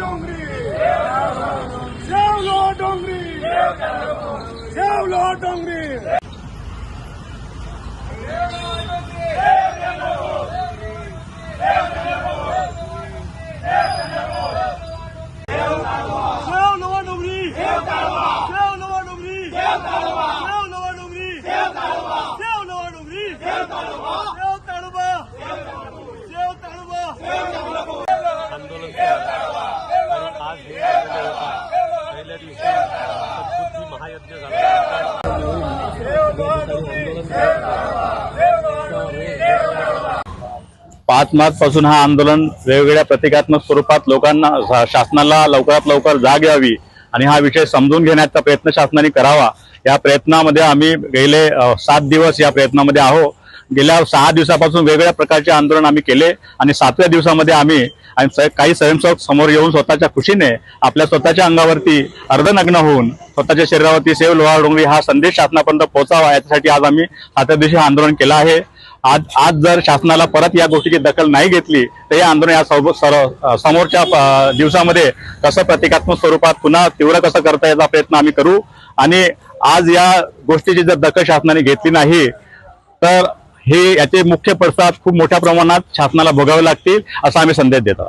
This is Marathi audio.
डोंगरी जेवलो डोंगरी जेवलो डोंगरी पहिल्या दिवशी सद्बुद्धी महायज्ञ झाला। 5 मार्च पासून हा आंदोलन वेगवेगळ्या प्रतिकात्मक स्वरूपात लोकांना शासनाला लवकरात लवकर जाग यावी आणि हा विषय समजून घेण्याचा प्रयत्न शासनाने करावा। या प्रयत्नामध्ये आम्ही गेले 7 दिवस या प्रयत्नामध्ये आहोत। गेल्या 6 दिवसापासून वेगवेगळ्या प्रकारचे आंदोलन आम्ही केले आणि 7व्या दिवसामध्ये आम्ही काही स्वयंसेवक समोर येऊन स्वतःच्या खुशीने आपल्या स्वतःच्या अंगावरती अर्धनग्न होऊन स्वतःच्या शरीरावरती सेव लोहार डोंगरी हा संदेश शासनापर्यंत पोहोचावा यासाठी आज आम्ही 7व्या दिवशी आंदोलन केलं आहे। आज जर शासनाला परत या गोष्टीची दखल नाही घेतली तर हे आंदोलन या समोरच्या दिवसामध्ये कसं प्रतिकात्मक स्वरूपात पुन्हा तीव्र कसं करता याचा प्रयत्न आम्ही करू आणि आज या गोष्टीची जर दखल शासनाने घेतली नाही तर हे याचे मुख्य पडसाद खूप मोठ्या प्रमाणात शासनाला भोगावे लागतील असा आम्ही संदेश देतो।